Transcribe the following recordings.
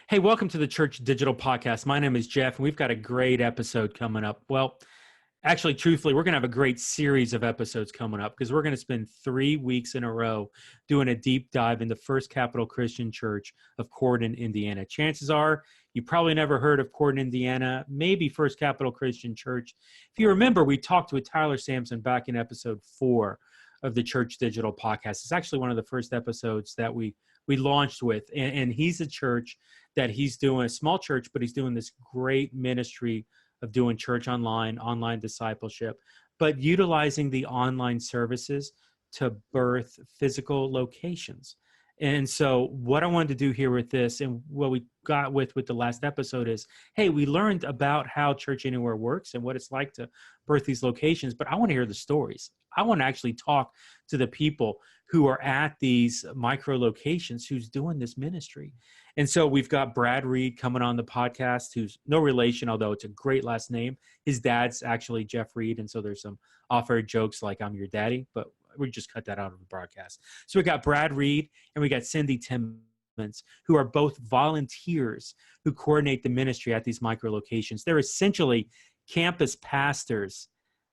Hey, welcome to the Church Digital Podcast. My name is Jeff, and we've got a great episode coming up. Well, actually, truthfully, we're going to have a great series of episodes coming up because we're going to spend 3 weeks in a row doing a deep dive into First Capital Christian Church of Corydon, Indiana. Chances are you probably never heard of Corydon, Indiana, maybe First Capital Christian Church. If you remember, we talked with Tyler Sampson back in episode 4 of the Church Digital Podcast. It's actually one of the first episodes that we launched with, and he's a church that he's doing, a small church, but he's doing this great ministry of doing church online discipleship, but utilizing the online services to birth physical locations. And so what I wanted to do here with this, and what we got with the last episode is, hey, we learned about how Church Anywhere works and what it's like to birth these locations, but I want to hear the stories. I want to actually talk to the people who are at these micro locations who's doing this ministry. And so we've got Brad Reed coming on the podcast, who's no relation, although it's a great last name. His dad's actually Jeff Reed, and so there's some off-air jokes like I'm your daddy, but we just cut that out of the broadcast. So we got Brad Reed and we got Cindy Timmons, who are both volunteers who coordinate the ministry at these micro locations. They're essentially campus pastors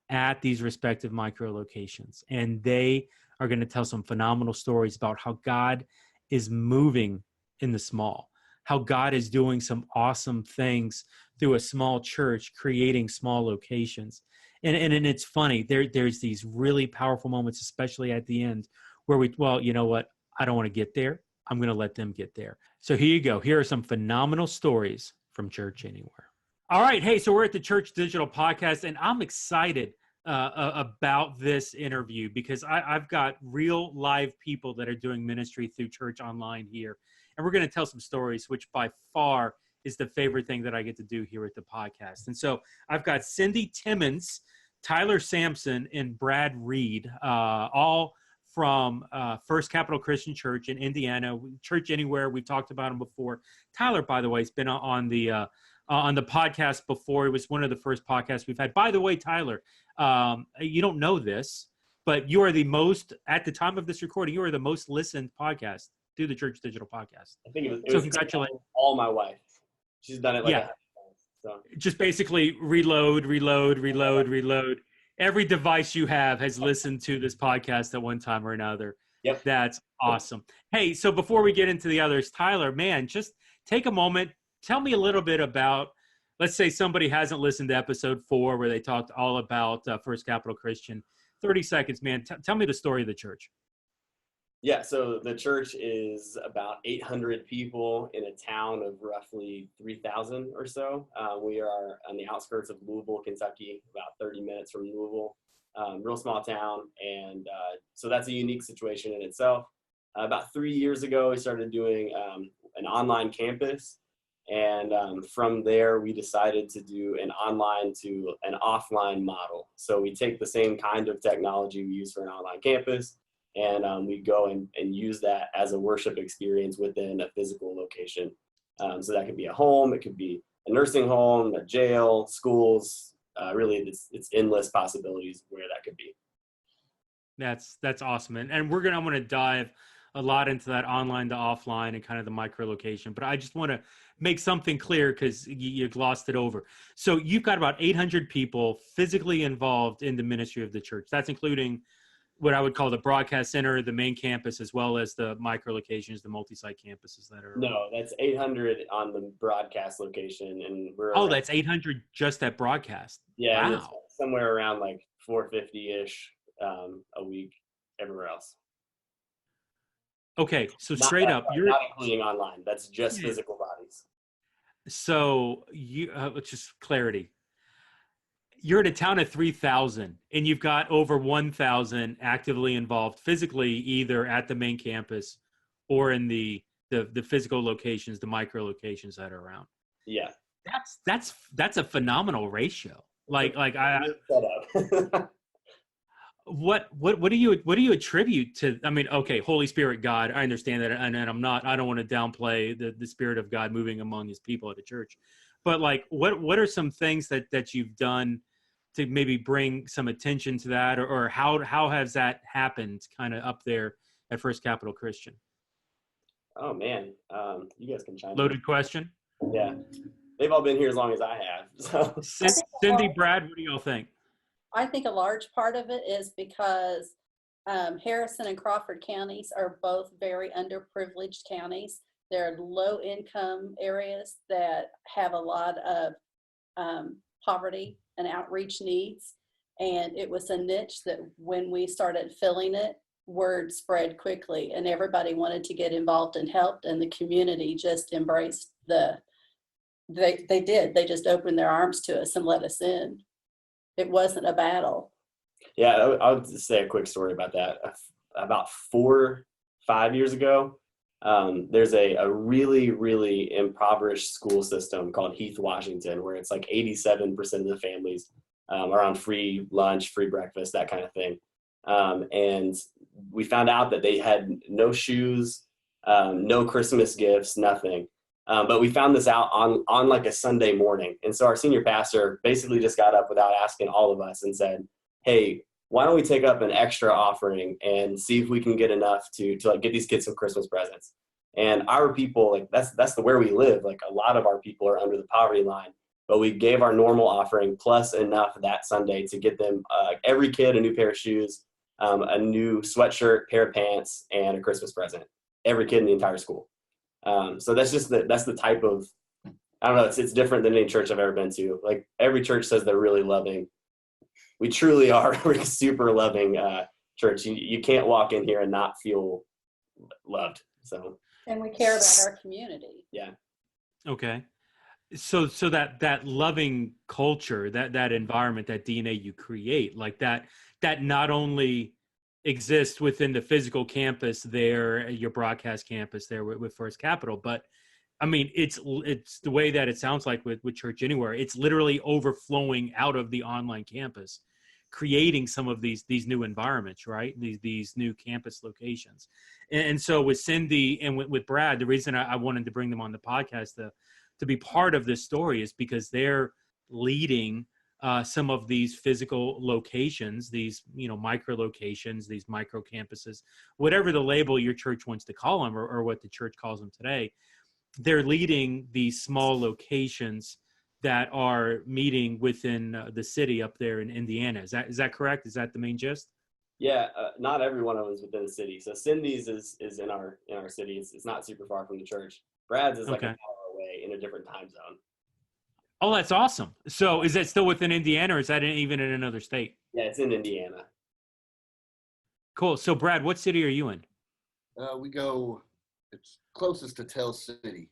at these respective micro locations, and they are going to tell some phenomenal stories about how God is moving in the small, how God is doing some awesome things through a small church, creating small locations. And it's funny, there's these really powerful moments, especially at the end, where well, you know what? I don't want to get there. I'm going to let them get there. So here you go. Here are some phenomenal stories from Church Anywhere. All right. Hey, so we're at the Church Digital Podcast, and I'm excited about this interview because I've got real live people that are doing ministry through church online here. And we're going to tell some stories, which by far is the favorite thing that I get to do here at the podcast. And so I've got Cindy Timmons, Tyler Sampson, and Brad Reed, all from First Capital Christian Church in Indiana. Church Anywhere, we've talked about them before. Tyler, by the way, has been on the podcast before. It was one of the first podcasts we've had. By the way, Tyler, you don't know this, but you are the most, at the time of this recording, you are the most listened podcast through the Church Digital Podcast. I think it so was congratulations. All my wife. She's done it like a half times, so. Just basically reload. Every device you have has listened to this podcast at one time or another. Yep. That's awesome. Hey, so before we get into the others, Tyler, man, just take a moment. Tell me a little bit about, let's say somebody hasn't listened to episode 4 where they talked all about First Capital Christian. 30 seconds, man. Tell me the story of the church. Yeah, so the church is about 800 people in a town of roughly 3,000 or so. We are on the outskirts of Louisville, Kentucky, about 30 minutes from Louisville. Real small town, and so that's a unique situation in itself. About 3 years ago, we started doing an online campus, and from there, we decided to do an online to an offline model. So we take the same kind of technology we use for an online campus, and we go and use that as a worship experience within a physical location. So that could be a home, it could be a nursing home, a jail, schools. Really, it's endless possibilities where that could be. That's awesome, and I'm going to dive a lot into that online to offline and kind of the micro location. But I just want to make something clear because you glossed it over. So you've got about 800 people physically involved in the ministry of the church. That's including what I would call the broadcast center, the main campus, as well as the micro locations, the multi-site campuses that are. No, that's 800 on the broadcast location, and we're. Oh, that's 800 just at broadcast. Yeah, wow. And it's somewhere around like 450-ish a week everywhere else. Okay, so straight up, you're not including online. That's just physical bodies. So just clarity. You're in a town of 3,000 and you've got over 1,000 actively involved physically, either at the main campus or in the physical locations, the micro locations that are around. Yeah. That's a phenomenal ratio. Like what do you attribute to? I mean, okay, Holy Spirit, God, I understand that. And I don't want to downplay the Spirit of God moving among his people at the church, but like, what are some things that you've done to maybe bring some attention to that, or how has that happened kind of up there at First Capital Christian? Oh man, you guys can chime in. Loaded question. Yeah, they've all been here as long as I have. So I think Cindy, Brad, what do y'all think? I think a large part of it is because Harrison and Crawford counties are both very underprivileged counties. They're low income areas that have a lot of poverty and outreach needs. And it was a niche that when we started filling it, word spread quickly and everybody wanted to get involved and helped, and the community just embraced they did. They just opened their arms to us and let us in. It wasn't a battle. yeah, I'll just say a quick story about that. About 4-5 years ago, there's a really, really impoverished school system called Heath, Washington, where it's like 87% of the families are on free lunch, free breakfast, that kind of thing. And we found out that they had no shoes, no Christmas gifts, nothing. But we found this out on like a Sunday morning. And so our senior pastor basically just got up without asking all of us and said, hey, why don't we take up an extra offering and see if we can get enough to like get these kids some Christmas presents. And our people, like that's where we live. Like a lot of our people are under the poverty line, but we gave our normal offering plus enough that Sunday to get them every kid a new pair of shoes, a new sweatshirt, pair of pants, and a Christmas present. Every kid in the entire school. So that's just that's the type of, I don't know, it's different than any church I've ever been to. Like every church says they're really loving. We truly are. We're a super loving church. You can't walk in here and not feel loved. So. And we care about our community. Yeah. Okay. So that loving culture, that environment, that DNA you create, like that not only exists within the physical campus there, your broadcast campus there with First Capital, but I mean, it's the way that it sounds like with Church Anywhere. It's literally overflowing out of the online campus, creating some of these new environments, right? These new campus locations. And so with Cindy and with Brad, the reason I wanted to bring them on the podcast to be part of this story is because they're leading some of these physical locations, these micro locations, these micro campuses, whatever the label your church wants to call them, or what the church calls them today. They're leading these small locations that are meeting within the city up there in Indiana. Is that correct? Is that the main gist? Yeah, not every one of them is within the city. So Cindy's is in our city. It's not super far from the church. Brad's is like an hour away in a different time zone. Oh, that's awesome. So is that still within Indiana, or is that even in another state? Yeah, it's in Indiana. Cool. So Brad, what city are you in? It's closest to Tell City.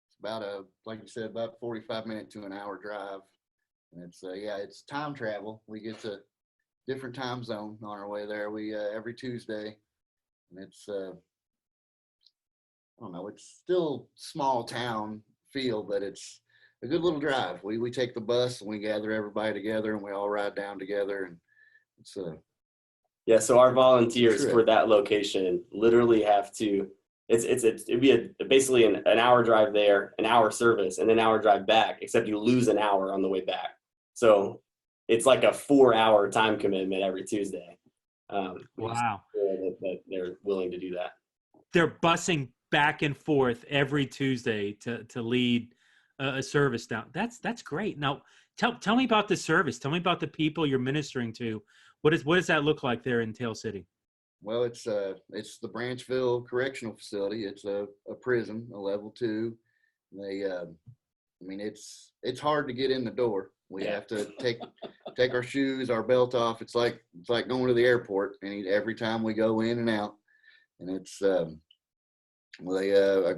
It's about like you said, about 45-minute to an hour drive. And it's time travel. We get to different time zone on our way there. We every Tuesday, and it's I don't know, it's still small town feel, but it's a good little drive. We take the bus and we gather everybody together and we all ride down together, and it's yeah. So our volunteers for that location literally have to. It'd be basically an hour drive there, an hour service, and an hour drive back. Except you lose an hour on the way back. So it's like a 4-hour time commitment every Tuesday. Wow. That they're willing to do that. They're busing back and forth every Tuesday to lead a service down. That's great. Now, tell me about the service. Tell me about the people you're ministering to. What does that look like there in Tale City? Well, it's the Branchville Correctional Facility. It's a prison, a level 2. They, it's hard to get in the door. We have to take our shoes, our belt off. It's like going to the airport, and every time we go in and out, and it's a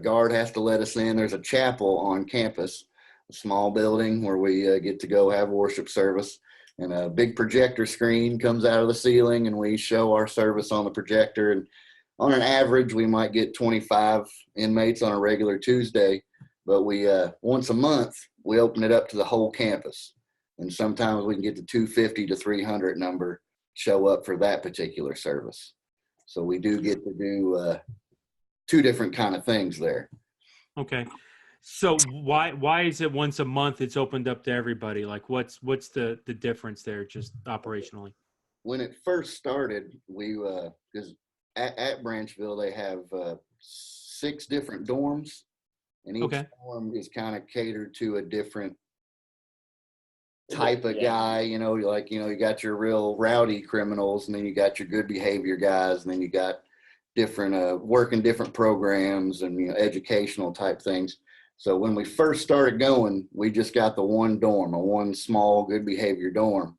guard has to let us in. There's a chapel on campus, a small building where we get to go have worship service. And a big projector screen comes out of the ceiling, and we show our service on the projector. And on an average, we might get 25 inmates on a regular Tuesday, but we once a month we open it up to the whole campus, and sometimes we can get the 250 to 300 number show up for that particular service. So we do get to do 2 different kind of things there. Okay. So why is it once a month it's opened up to everybody? Like what's the difference there just operationally? When it first started, we because at Branchville they have 6 different dorms, and each Okay. dorm is kind of catered to a different type of guy. You know, like, you got your real rowdy criminals, and then you got your good behavior guys, and then you got different working different programs and educational type things. So when we first started going, we just got the one dorm, one small good behavior dorm.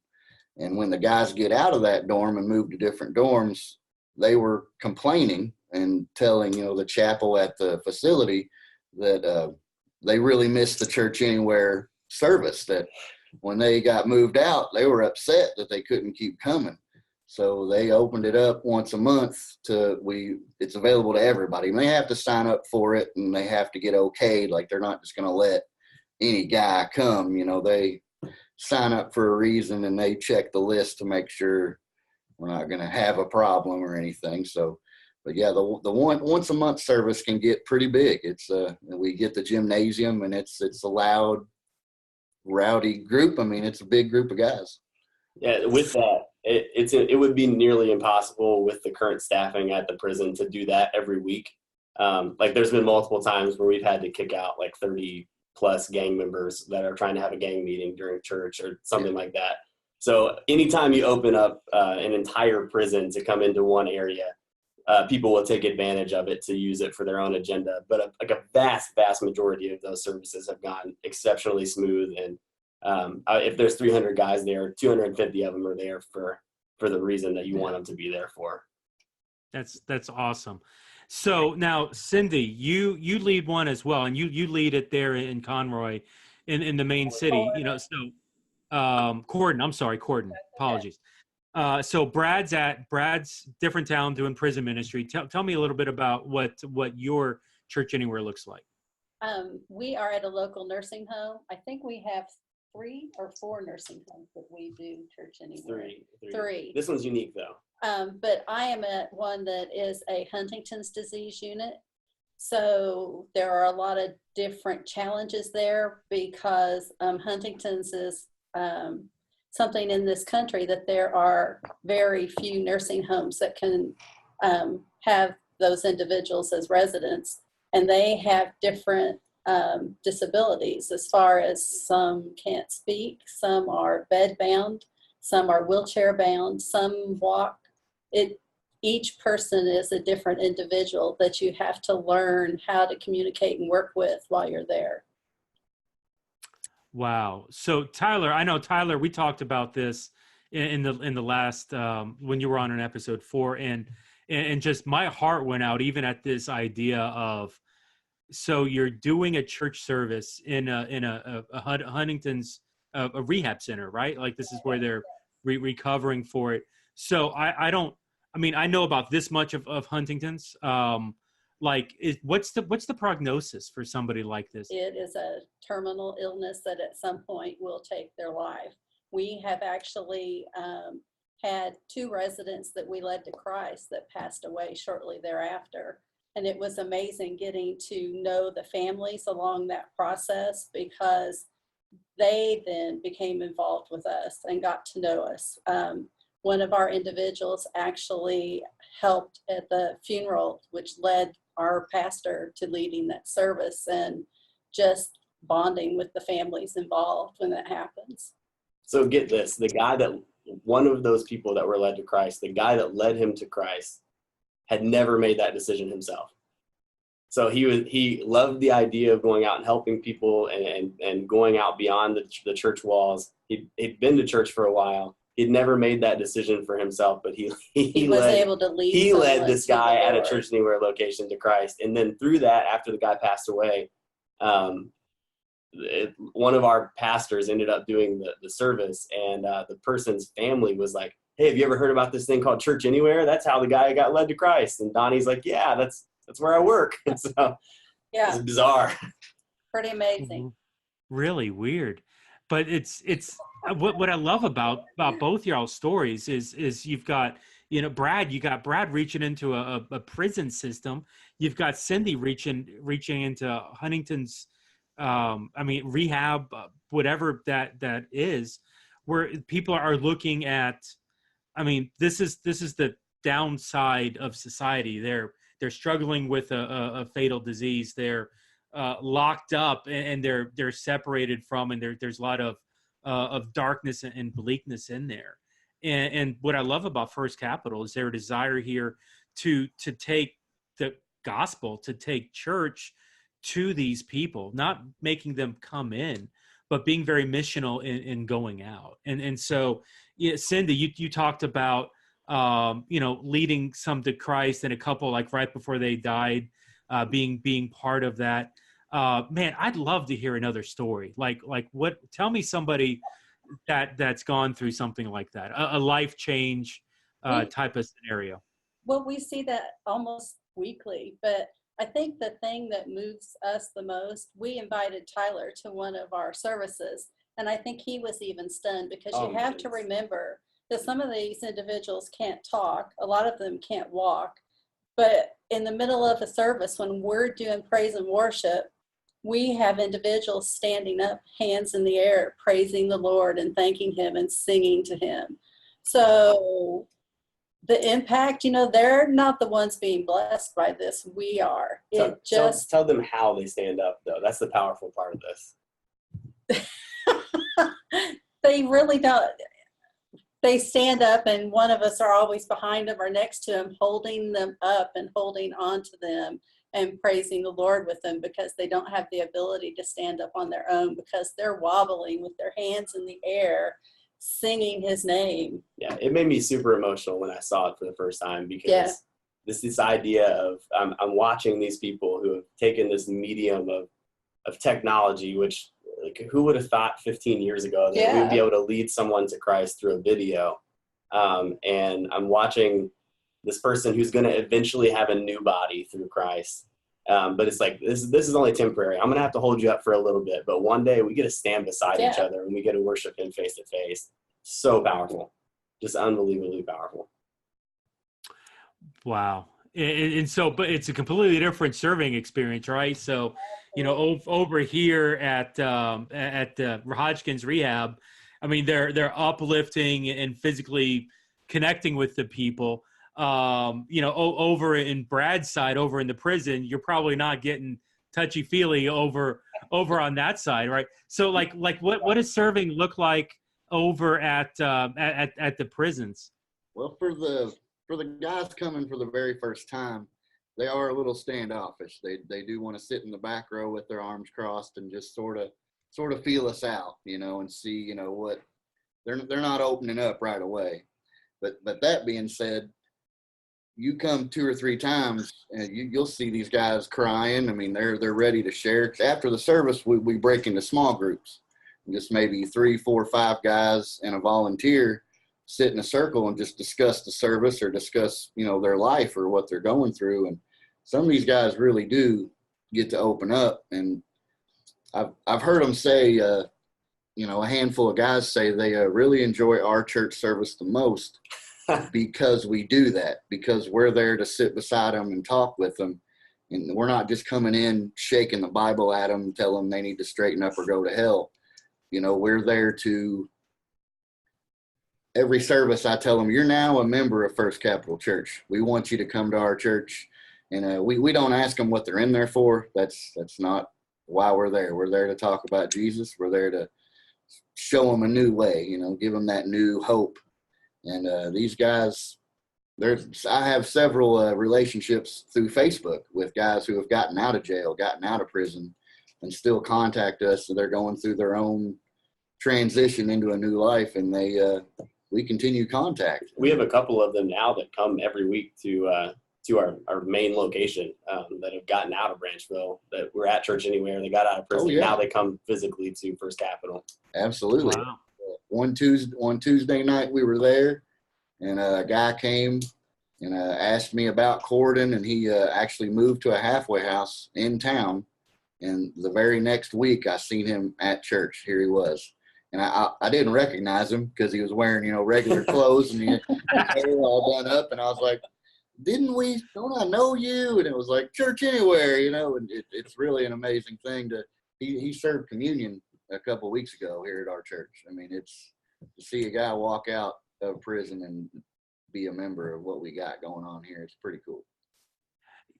And when the guys get out of that dorm and move to different dorms, they were complaining and telling, the chapel at the facility that they really missed the Church Anywhere service, that when they got moved out, they were upset that they couldn't keep coming. So they opened it up once a month it's available to everybody. And they have to sign up for it, and they have to get okayed. Like, they're not just going to let any guy come. They sign up for a reason, and they check the list to make sure we're not going to have a problem or anything. So, but yeah, the once a month service can get pretty big. It's we get the gymnasium, and it's a loud, rowdy group. I mean, it's a big group of guys. Yeah, with that, it would be nearly impossible with the current staffing at the prison to do that every week. Like, there's been multiple times where we've had to kick out like 30 plus gang members that are trying to have a gang meeting during church or something like that. So anytime you open up an entire prison to come into one area, people will take advantage of it to use it for their own agenda. But a vast majority of those services have gone exceptionally smooth. And if there's 300 guys there, 250 of them are there for the reason that you want them to be there for. That's awesome. So now, Cindy, you lead one as well, and you lead it there in Conroy, in the main city. Corden. I'm sorry, Corden. Apologies. So Brad's different town doing prison ministry. Tell me a little bit about what your Church Anywhere looks like. We are at a local nursing home. I think we have 3 or 4 nursing homes that we do Church Anywhere. Three. This one's unique though. But I am at one that is a Huntington's disease unit. So there are a lot of different challenges there, because Huntington's is something in this country that there are very few nursing homes that can have those individuals as residents. And they have different disabilities, as far as some can't speak, some are bedbound, some are wheelchair bound, some walk. Each person is a different individual that you have to learn how to communicate and work with while you're there. Wow. So Tyler, we talked about this in the last when you were on episode 4, and just my heart went out even at this idea of, so you're doing a church service in a Huntington's a rehab center, right? Like, this is where they're recovering for it. So I know about this much of Huntington's. What's the prognosis for somebody like this? It is a terminal illness that at some point will take their life. We have actually had 2 residents that we led to Christ that passed away shortly thereafter. And it was amazing getting to know the families along that process, because they then became involved with us and got to know us. One of our individuals actually helped at the funeral, which led our pastor to leading that service, and just bonding with the families involved when that happens. So get this, one of those people that were led to Christ, the guy that led him to Christ, had never made that decision himself. So he loved the idea of going out and helping people and going out beyond the church walls. He'd been to church for a while. He'd never made that decision for himself, but he was able to lead. He led this guy at a Church Anywhere location to Christ. And then through that, after the guy passed away, one of our pastors ended up doing the service, and the person's family was like, "Hey, have you ever heard about this thing called Church Anywhere? That's how the guy got led to Christ." And Donnie's like, "Yeah, that's where I work." And so yeah, it's bizarre. Pretty amazing. Really weird. But it's what I love about both y'all's stories is you've got, Brad, Brad reaching into a prison system. You've got Cindy reaching into Huntington's, rehab, whatever that is, where people are looking at, this is the downside of society. They're struggling with a fatal disease. They're locked up, and they're separated from, and there's a lot of darkness and bleakness in there. And what I love about First Capital is their desire here to take the gospel, to take church to these people, not making them come in, but being very missional in going out. And so, yeah, Cindy, you talked about leading some to Christ, and a couple like right before they died, being part of that. Man, I'd love to hear another story. Like what? Tell me somebody that's gone through something like that, a life change type of scenario. Well, we see that almost weekly, but I think the thing that moves us the most, we invited Tyler to one of our services, and I think he was even stunned, because you have to remember that some of these individuals can't talk, a lot of them can't walk, but in the middle of a service when we're doing praise and worship, we have individuals standing up, hands in the air, praising the Lord and thanking him and singing to him. So the impact, they're not the ones being blessed by this. We are. Tell them how they stand up, though. That's the powerful part of this. They really don't. They stand up, and one of us are always behind them or next to them, holding them up and holding on to them and praising the Lord with them, because they don't have the ability to stand up on their own, because they're wobbling with their hands in the air, singing his name. Yeah, it made me super emotional when I saw it for the first time, because this idea of I'm watching these people who have taken this medium of technology, which, like, who would have thought 15 years ago that we would be able to lead someone to Christ through a video? And I'm watching this person who's going to eventually have a new body through Christ. But it's like, this is only temporary. I'm going to have to hold you up for a little bit, but one day we get to stand beside each other and we get to worship him face to face. So powerful. Just unbelievably powerful. Wow. And so, but it's a completely different serving experience, right? So, over here at Hodgkin's Rehab, I mean, they're uplifting and physically connecting with the people. Over in Brad's side, over in the prison, you're probably not getting touchy feely over on that side, right? So, like what does serving look like over at the prisons? Well, for the guys coming for the very first time, they are a little standoffish. They do want to sit in the back row with their arms crossed and just sort of feel us out, and see, what they're not opening up right away. But that being said, you come 2 or 3 times and you'll see these guys crying. I mean, they're ready to share. After the service, we break into small groups, just maybe 3, 4, 5 guys and a volunteer sit in a circle and just discuss the service or discuss, their life or what they're going through. And some of these guys really do get to open up. And I've heard them say, a handful of guys say they really enjoy our church service the most because we do that, because we're there to sit beside them and talk with them. And we're not just coming in, shaking the Bible at them, tell them they need to straighten up or go to hell. We're there to, every service I tell them, you're now a member of First Capital Church. We want you to come to our church. And we don't ask them what they're in there for. That's not why we're there. We're there to talk about Jesus. We're there to show them a new way, give them that new hope. And these guys, I have several relationships through Facebook with guys who have gotten out of jail, gotten out of prison, and still contact us. So they're going through their own transition into a new life, and we continue contact. We have a couple of them now that come every week to our main location, that have gotten out of Branchville, that were at Church Anywhere. They got out of prison. Oh, yeah. Now they come physically to First Capital. Absolutely. Wow. One Tuesday night we were there, and a guy came and asked me about Corden, and he actually moved to a halfway house in town. And the very next week I seen him at church. Here he was. And I didn't recognize him because he was wearing, regular clothes, and he had his hair all done up. And I was like, don't I know you? And it was like, Church Anywhere, and it's really an amazing thing he served communion a couple of weeks ago here at our church. I mean, it's to see a guy walk out of prison and be a member of what we got going on here. It's pretty cool.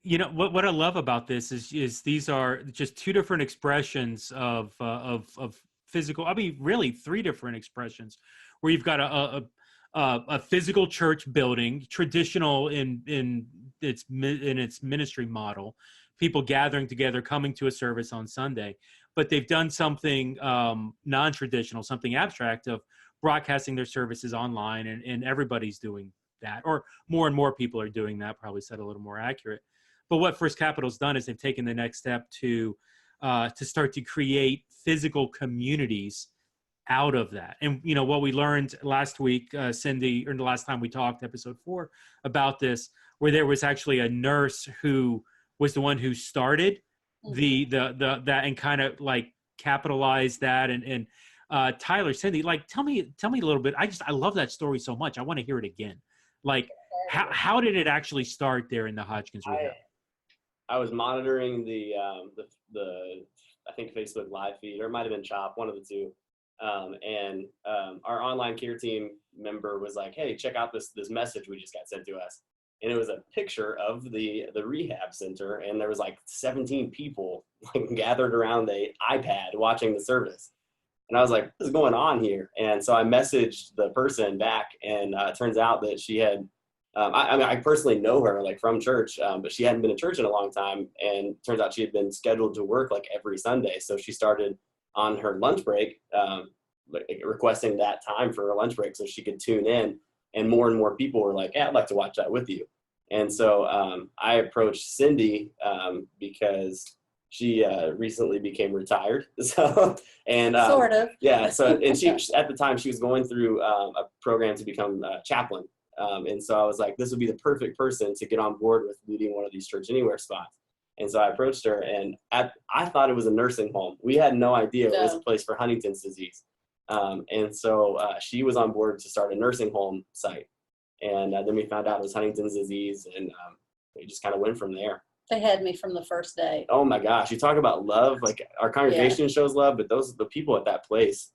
You know what I love about this is these are just two different expressions of physical. I mean, really three different expressions, where you've got a physical church building, traditional in its ministry model, people gathering together, coming to a service on Sunday, but they've done something non-traditional, something abstract of broadcasting their services online, and everybody's doing that, or more and more people are doing that. Probably said a little more accurate. But what First Capital's done is they've taken the next step to start to create physical communities out of that. And you know what we learned last week, Cindy, or the last time we talked, episode 4, about this, where there was actually a nurse who was the one who started the that, and kind of like capitalized that. And Tyler, Cindy, like tell me a little bit. I love that story so much. I want to hear it again. Like how did it actually start there in the Hodgkins Rehab? I was monitoring the I think Facebook live feed, or it might have been Chop, one of the two. And our online care team member was like, "Hey, check out this message we just got sent to us." And it was a picture of the rehab center, and there was like 17 people like gathered around the iPad watching the service. And I was like, "What is going on here?" And so I messaged the person back, and it turns out that she had. I mean, I personally know her like from church, but she hadn't been in church in a long time. And turns out she had been scheduled to work like every Sunday. So she started on her lunch break, like requesting that time for her lunch break so she could tune in. And more people were like, "Yeah, I'd like to watch that with you." And so I approached Cindy because she recently became retired. So, and sort of. yeah. So, and she, at the time she was going through a program to become a chaplain. And so I was like, this would be the perfect person to get on board with leading one of these Church Anywhere spots. And so I approached her, and I thought it was a nursing home. We had no idea it was a place for Huntington's disease. And so she was on board to start a nursing home site. And then we found out it was Huntington's disease, and we just kind of went from there. They had me from the first day. Oh my gosh. You talk about love. Like our congregation shows love, but the people at that place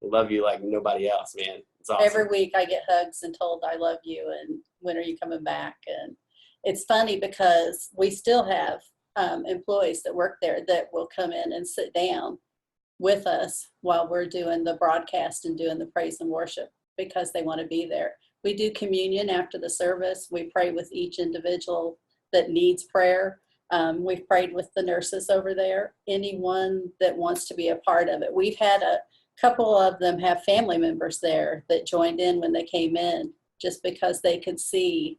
love you like nobody else, man. It's awesome. Every week I get hugs and told I love you and when are you coming back? And it's funny because we still have employees that work there that will come in and sit down with us while we're doing the broadcast and doing the praise and worship because they want to be there. We do communion after the service. We pray with each individual that needs prayer. We've prayed with the nurses over there. Anyone that wants to be a part of it. We've had a couple of them have family members there that joined in when they came in just because they could see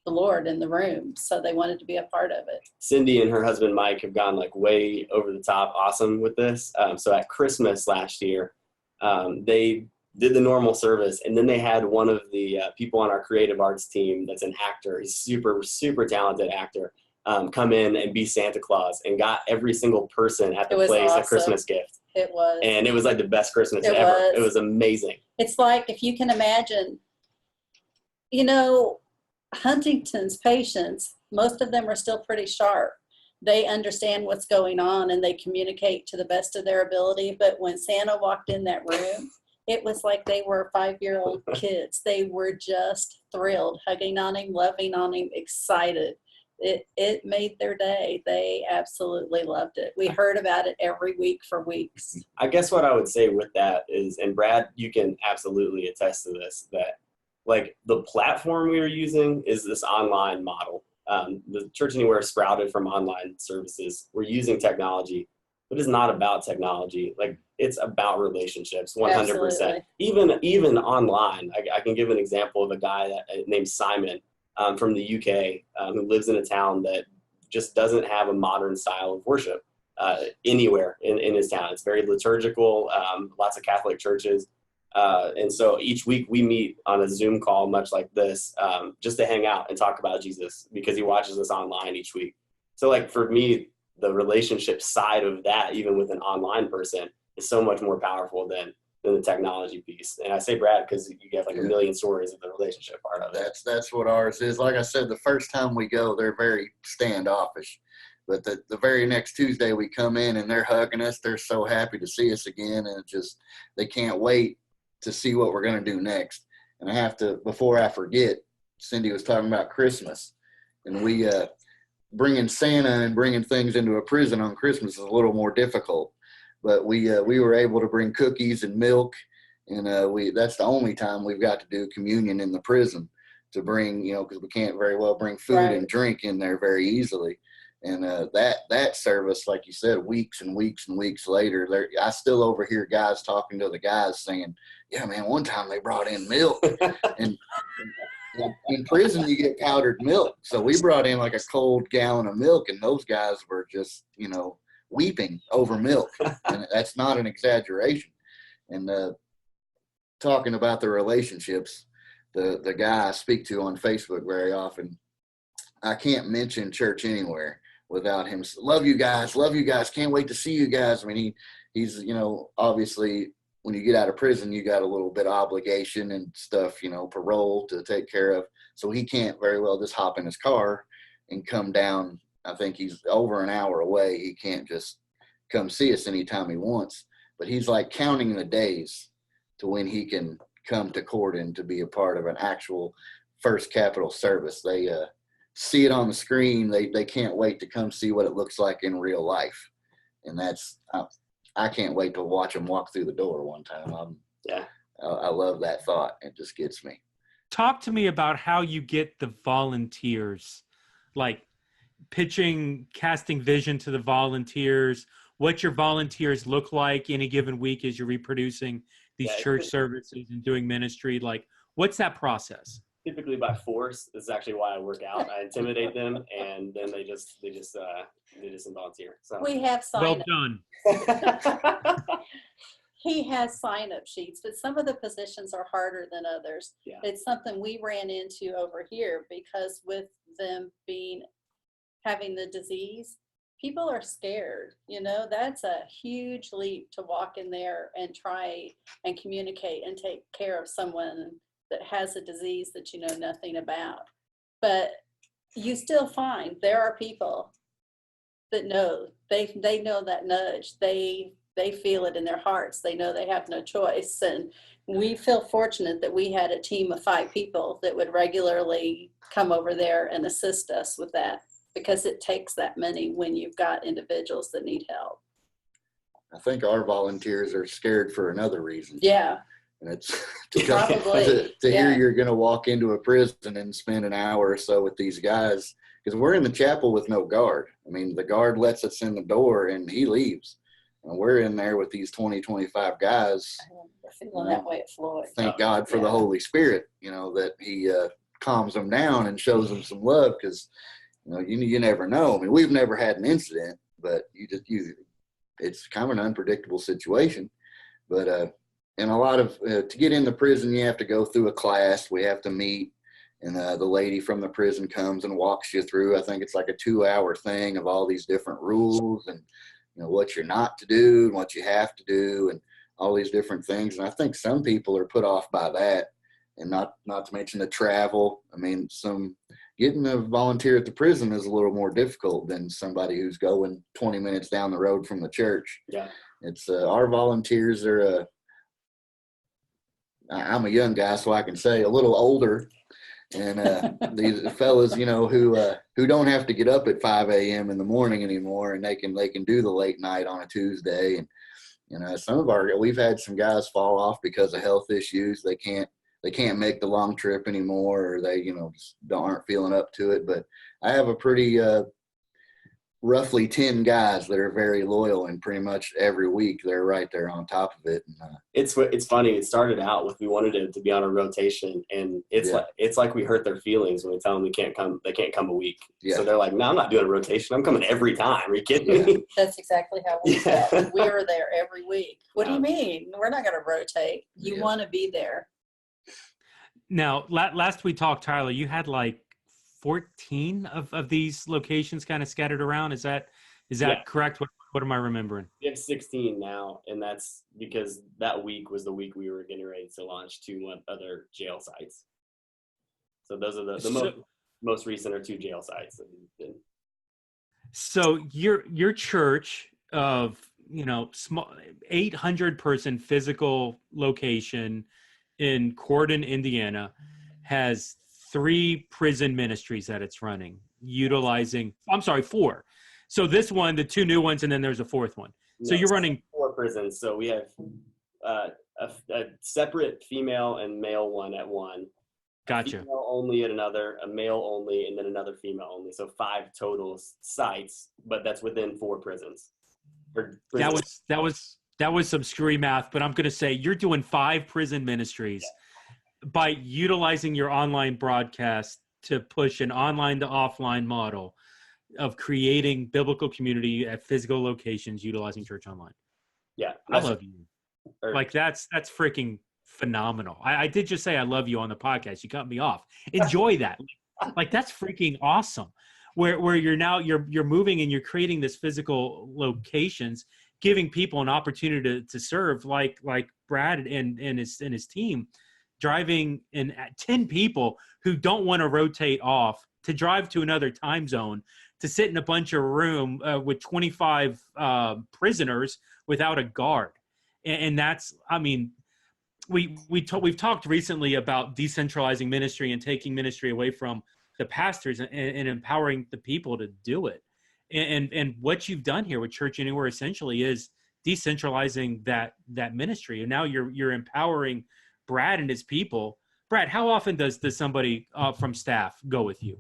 the Lord in the room. So they wanted to be a part of it. Cindy and her husband, Mike, have gone like way over the top awesome with this. So at Christmas last year, they did the normal service. And then they had one of the people on our creative arts team that's an actor. He's super, super talented actor. Come in and be Santa Claus and got every single person at the place awesome. A Christmas gift. It was. And it was like the best Christmas ever. It was amazing. It's like, if you can imagine, you know, Huntington's patients, most of them are still pretty sharp. They understand what's going on and they communicate to the best of their ability. But when Santa walked in that room, it was like they were 5-year-old kids. They were just thrilled, hugging on him, loving on him, excited. It made their day. They absolutely loved it. We heard about it every week for weeks. I guess what I would say with that is, and Brad, you can absolutely attest to this, that like the platform we are using is this online model. The Church Anywhere sprouted from online services. We're using technology, but it's not about technology. Like it's about relationships, 100%. Absolutely. Even online, I can give an example of a guy named Simon. From the UK, who lives in a town that just doesn't have a modern style of worship anywhere in his town. It's very liturgical, lots of Catholic churches. And so each week we meet on a Zoom call, much like this, just to hang out and talk about Jesus because he watches us online each week. So like for me, the relationship side of that, even with an online person, is so much more powerful than the technology piece. And I say Brad because you get like a million stories of the relationship part of it. That's what ours is. Like I said, the first time we go, they're very standoffish. But the very next Tuesday we come in and they're hugging us. They're so happy to see us again. And they can't wait to see what we're going to do next. And I have to, before I forget, Cindy was talking about Christmas. And bringing Santa and bringing things into a prison on Christmas is a little more difficult. But we were able to bring cookies and milk, and that's the only time we've got to do communion in the prison, to bring, because we can't very well bring food Right. and drink in there very easily. And that service, like you said, weeks and weeks and weeks later, I still overhear guys talking to the guys saying, "Yeah, man, one time they brought in milk." and in prison, you get powdered milk. So we brought in like a cold gallon of milk, and those guys were just, weeping over milk. And that's not an exaggeration. And talking about the relationships, the guy I speak to on Facebook very often, I can't mention church anywhere without him. Love you guys, can't wait to see you guys. I mean, he's, obviously when you get out of prison, you got a little bit of obligation and stuff, parole to take care of. So he can't very well just hop in his car and come down. I think he's over an hour away. He can't just come see us anytime he wants, but he's like counting the days to when he can come to Corden to be a part of an actual First Capital service. They see it on the screen. They can't wait to come see what it looks like in real life. And that's, I can't wait to watch him walk through the door one time. I love that thought. It just gets me. Talk to me about how you get the volunteers, like pitching, casting vision to the volunteers, what your volunteers look like in a given week as you're reproducing these church services and doing ministry. Like, what's that process? Typically by force. This is actually why I work out. I intimidate them, and then they just volunteer. So We have Well sign done. He has sign-up sheets, but some of the positions are harder than others. Yeah. It's something we ran into over here because with them having the disease, people are scared. That's a huge leap to walk in there and try and communicate and take care of someone that has a disease that you know nothing about. But you still find there are people that know, they know that nudge. They feel it in their hearts. They know they have no choice. And we feel fortunate that we had a team of 5 people that would regularly come over there and assist us with that, because it takes that many when you've got individuals that need help. I think our volunteers are scared for another reason. Yeah. And it's Probably. to hear you're going to walk into a prison and spend an hour or so with these guys, because we're in the chapel with no guard. I mean, the guard lets us in the door and he leaves. And we're in there with these 20, 25 guys. We're feeling that way at Floyd. Thank God for the Holy Spirit, that he calms them down and shows them some love, because, you never know. I mean, we've never had an incident, but it's kind of an unpredictable situation. But and a lot of, to get in the prison, you have to go through a class. We have to meet, and the lady from the prison comes and walks you through. I think it's like a 2-hour thing of all these different rules and, what you're not to do and what you have to do and all these different things. And I think some people are put off by that, and not to mention the travel. I mean, getting a volunteer at the prison is a little more difficult than somebody who's going 20 minutes down the road from the church. Yeah. It's our volunteers are, I'm a young guy, so I can say a little older. And these fellas, who don't have to get up at 5 a.m. in the morning anymore, and they can do the late night on a Tuesday. And we've had some guys fall off because of health issues. They can't make the long trip anymore, or they just aren't feeling up to it. But I have a pretty roughly 10 guys that are very loyal, and pretty much every week they're right there on top of it. And, it's funny. It started out with, we wanted it to be on a rotation, and it's like we hurt their feelings when we tell them they can't come a week. Yeah. So they're like, "No, I'm not doing a rotation. I'm coming every time." Are you kidding me? That's exactly how we felt. We were there every week. What do you mean? We're not going to rotate. You want to be there. Now, last we talked, Tyler, you had like 14 of these locations kind of scattered around. Is that correct? What am I remembering? We have 16 now, and that's because that week was the week we were getting ready to launch 2 other jail sites. So those are the most recent are 2 jail sites. So your church of small 800 person physical location in Corden, Indiana, has 3 prison ministries that it's running. utilizing, I'm sorry, 4. So this one, the 2 new ones, and then there's a 4th one. So No, you're running 4 prisons. So we have a separate female and male one at one. Gotcha. A female only at another, a male only, and then another female only. So 5 total sites, but that's within 4 prisons. That was some screwy math, but I'm going to say you're doing 5 prison ministries by utilizing your online broadcast to push an online to offline model of creating biblical community at physical locations utilizing church online. Yeah. I love you. Like that's freaking phenomenal. I did just say I love you on the podcast. You cut me off. Enjoy that. Like that's freaking awesome. Where you're moving and you're creating this physical locations, giving people an opportunity to serve, like Brad and his team, driving in 10 people who don't want to rotate off to drive to another time zone to sit in a bunch of room with 25 prisoners without a guard. And that's, I mean, we've talked recently about decentralizing ministry and taking ministry away from the pastors and empowering the people to do it. And what you've done here with Church Anywhere essentially is decentralizing that ministry. And now you're empowering Brad and his people. Brad, how often does somebody from staff go with you?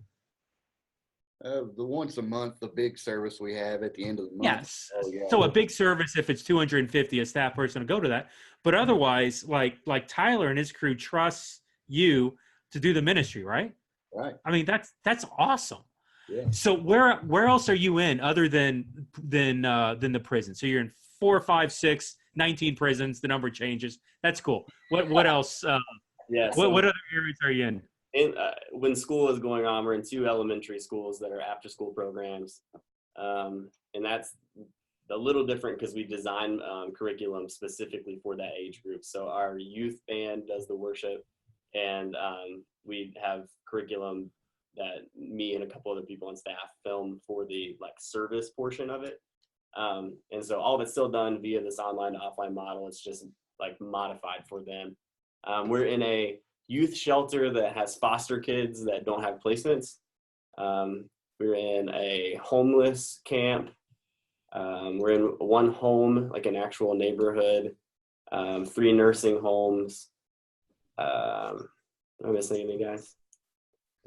The once a month, the big service we have at the end of the month. Yes. Oh, yeah. So a big service, if it's 250, a staff person will go to that. But otherwise, like Tyler and his crew trusts you to do the ministry, right? Right. I mean, that's awesome. Yeah. So where else are you in other than the prison? So you're in 4, 5, 6, 19 prisons. The number changes. That's cool. What else? Yeah. What other areas are you in? When school is going on, we're in 2 elementary schools that are after school programs. And that's a little different because we design curriculum specifically for that age group. So our youth band does the worship, and we have curriculum that me and a couple other people on staff film for the service portion of it. And so all of it's still done via this online to offline model. It's just modified for them. We're in a youth shelter that has foster kids that don't have placements. We're in a homeless camp. We're in 1 home, like an actual neighborhood, 3 nursing homes. Am I missing anything, guys?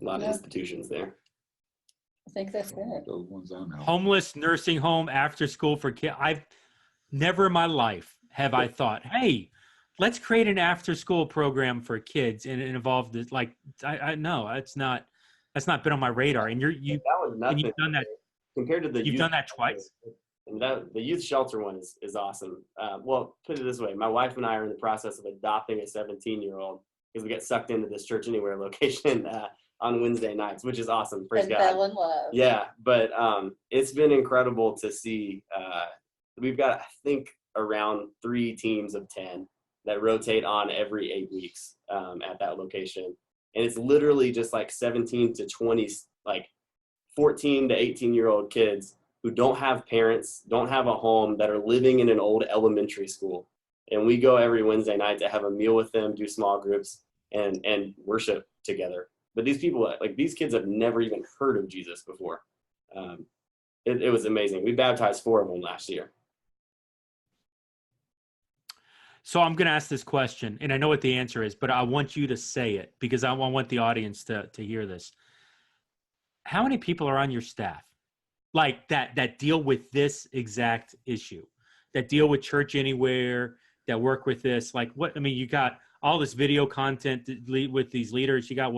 A lot of institutions there. I think that's it. Those ones I know. Homeless, nursing home, after school for kids. I've never in my life have I thought, hey, let's create an after school program for kids and involve this. I know that's not been on my radar. And you've done that compared to the you've done that twice. And the youth shelter one is awesome. Well, put it this way, my wife and I are in the process of adopting a 17-year-old because we get sucked into this Church Anywhere location on Wednesday nights, which is awesome. Praise God. Fell in love. Yeah, but it's been incredible to see. We've got, I think, around 3 teams of 10 that rotate on every 8 weeks at that location. And it's literally just 17 to 20, 14 to 18-year-old kids who don't have parents, don't have a home, that are living in an old elementary school. And we go every Wednesday night to have a meal with them, do small groups, and worship together. But these people, these kids have never even heard of Jesus before. It was amazing. We baptized 4 of them last year. So I'm going to ask this question, and I know what the answer is, but I want you to say it because I want the audience to hear this. How many people are on your staff that deal with this exact issue, that deal with Church Anywhere, that work with this? You got all this video content with these leaders. You got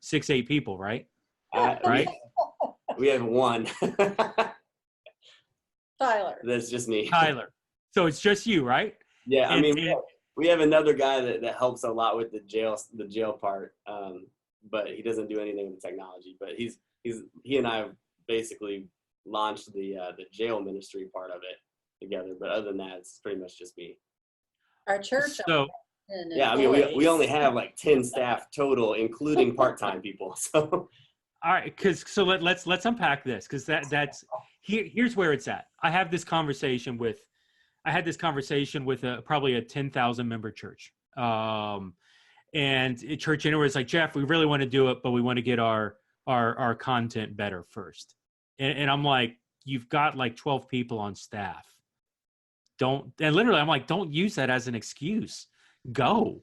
6, 8 people, right? Right? We have 1. Tyler. That's just me. Tyler. So it's just you, right? Yeah, we have another guy that helps a lot with the jail part, but he doesn't do anything with technology. But he and I have basically launched the jail ministry part of it together. But other than that, it's pretty much just me. Our church. Yeah, we only have 10 staff total, including part-time people. So, all right, let's unpack this because that's here's where it's at. I had this conversation with probably a 10,000 member church, and Church Anywhere is Jeff, we really want to do it, but we want to get our our content better first. And I'm like, you've got like 12 people on staff. And literally I'm like, don't use that as an excuse. Go.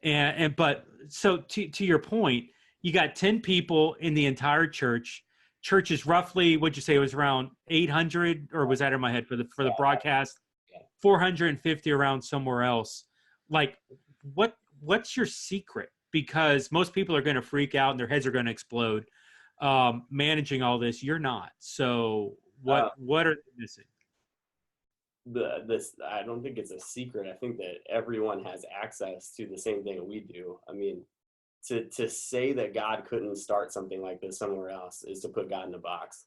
But so to your point, you got 10 people in the entire church. Church is roughly, what'd you say, it was around 800, or was that in my head for the broadcast? 450 around somewhere else. Like, what's your secret? Because most people are going to freak out and their heads are going to explode. Managing all this, you're not. So what are they missing? I don't think it's a secret. I think that everyone has access to the same thing that we do. I mean, to say that God couldn't start something like this somewhere else is to put God in a box.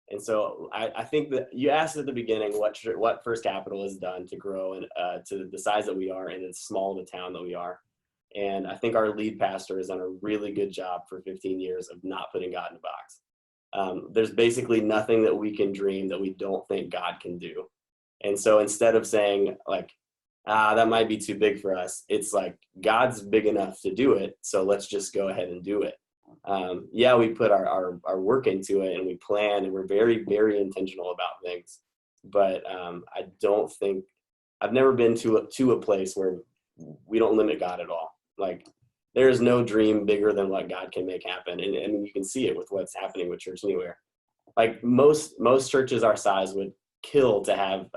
And so I think that you asked at the beginning what First Capital has done to grow and to the size that we are and as small of a town that we are. And I think our lead pastor has done a really good job for 15 years of not putting God in a box. There's basically nothing that we can dream that we don't think God can do. And so instead of saying like, that might be too big for us, it's like, God's big enough to do it, so let's just go ahead and do it. We put our work into it and we plan and we're very, very intentional about things. But I've never been to a place where we don't limit God at all. Like, there's no dream bigger than what God can make happen. And you can see it with what's happening with Church Anywhere. Like most churches our size would kill to have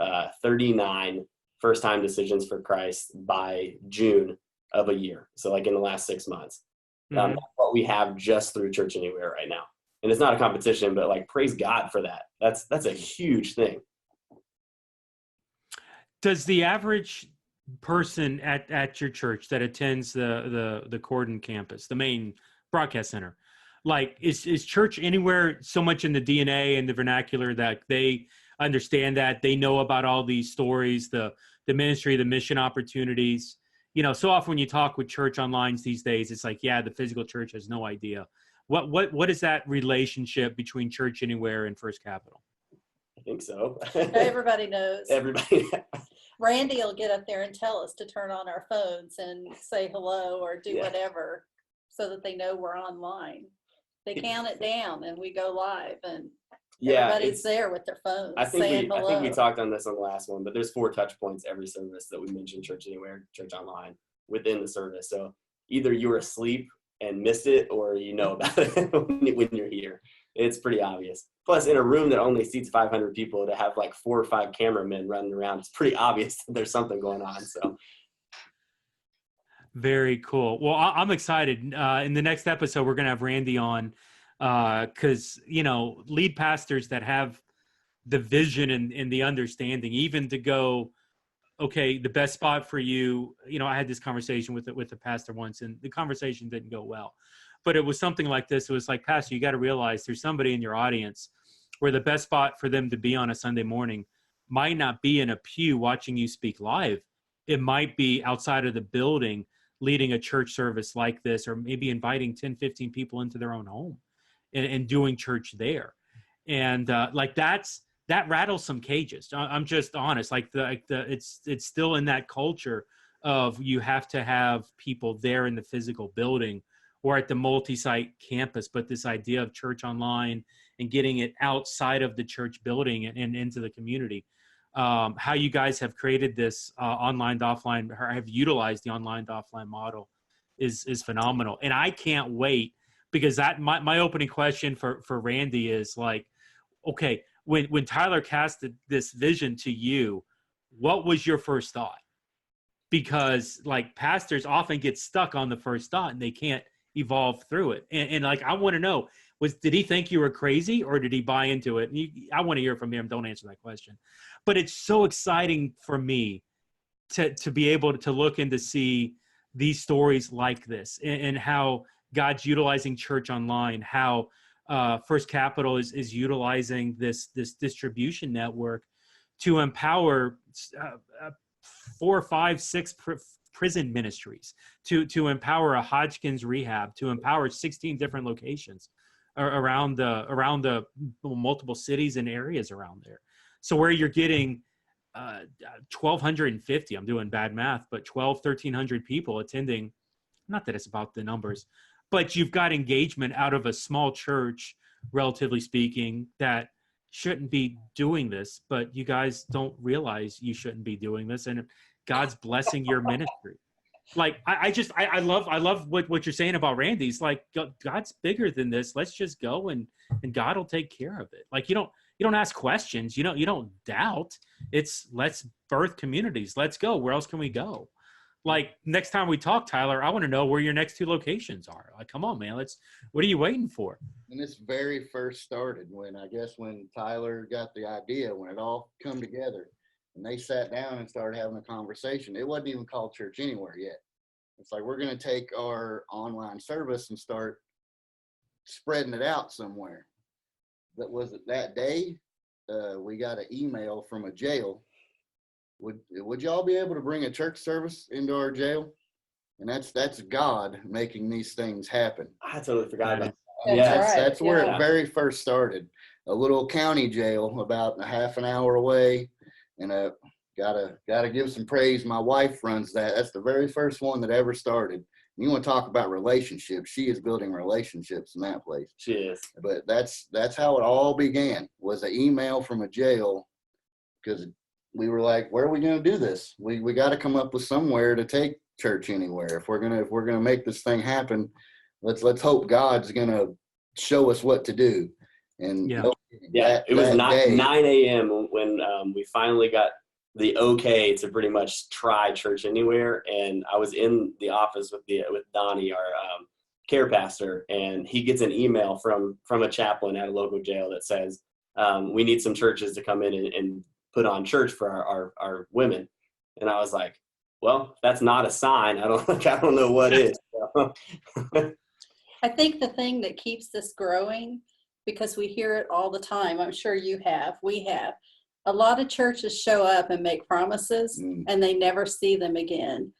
39 first-time decisions for Christ by June of a year. So like in the last 6 months. That's what we have just through Church Anywhere right now. And it's not a competition, but like, praise God for that. That's a huge thing. Does the average person at your church that attends the Corden campus, the main broadcast center, like is Church Anywhere so much in the DNA and the vernacular that they understand, that they know about all these stories, the ministry, the mission opportunities? You know, so often when you talk with church online these days, it's like, yeah, the physical church has no idea. What is that relationship between Church Anywhere and First Capital? I think so. Everybody knows. Everybody. Randy will get up there and tell us to turn on our phones and say hello or do whatever so that they know we're online. They count it down and we go live and everybody's there with their phones saying hello. I think we talked on this on the last one, but there's 4 touch points every service that we mentioned: Church Anywhere, Church Online, within the service. So either you were asleep and missed it, or you know about it when you're here. It's pretty obvious. Plus, in a room that only seats 500 people, to have like 4 or 5 cameramen running around, it's pretty obvious that there's something going on. So, very cool. Well, I'm excited. In the next episode, we're going to have Randy on, because lead pastors that have the vision and the understanding, even to go, okay, the best spot for you. I had this conversation with the pastor once, and the conversation didn't go well. But it was something like this. It was like, Pastor, you got to realize there's somebody in your audience where the best spot for them to be on a Sunday morning might not be in a pew watching you speak live. It might be outside of the building leading a church service like this, or maybe inviting 10, 15 people into their own home and doing church there. And that rattles some cages. I'm just honest. It's still in that culture of you have to have people there in the physical building or at the multi-site campus, but this idea of church online and getting it outside of the church building and into the community. How you guys have created this online to offline, or have utilized the online to offline model is phenomenal. And I can't wait, because my opening question for Randy is like, okay, when Tyler casted this vision to you, what was your first thought? Because like pastors often get stuck on the first thought and they can't evolve through it. And like, I want to know, did he think you were crazy, or did he buy into it? And I want to hear from him. Don't answer that question. But it's so exciting for me to be able to look and to see these stories like this, and how God's utilizing church online, how First Capital is utilizing this distribution network to empower 4, 5, 6 prison ministries, to empower a Hodgkin's rehab, to empower 16 different locations around the multiple cities and areas around there. So where you're getting 1,250, I'm doing bad math, but 1,300 people attending. Not that it's about the numbers, but you've got engagement out of a small church, relatively speaking, that shouldn't be doing this, but you guys don't realize you shouldn't be doing this, and God's blessing your ministry. Like I love what you're saying about Randy's. Like, God's bigger than this. Let's just go, and God will take care of it. Like, you don't ask questions. You don't doubt. It's, let's birth communities. Let's go. Where else can we go? Like, next time we talk, Tyler, I want to know where your next 2 locations are. Like, come on, man. What are you waiting for? And this very first started when Tyler got the idea, when it all come together, and they sat down and started having a conversation. It wasn't even called Church Anywhere yet. It's like, we're going to take our online service and start spreading it out somewhere. That day, we got an email from a jail. Would y'all be able to bring a church service into our jail? And that's God making these things happen. I totally forgot about that. That's where it very first started. A little county jail about a half an hour away, and gotta give some praise. My wife runs that. That's the very first one that ever started. You want to talk about relationships? She is building relationships in that place. She is. But that's how it all began. Was an email from a jail, because we were like, where are we going to do this? We got to come up with somewhere to take Church Anywhere. If we're gonna make this thing happen, let's hope God's gonna show us what to do. And it was 9 a.m. when we finally got the okay to pretty much try Church Anywhere. And I was in the office with Donnie, our care pastor, and he gets an email from a chaplain at a local jail that says, we need some churches to come in and put on church for our women. And I was like, well, that's not a sign. I don't know what is. I think the thing that keeps this growing, because we hear it all the time, I'm sure we have, a lot of churches show up and make promises and they never see them again.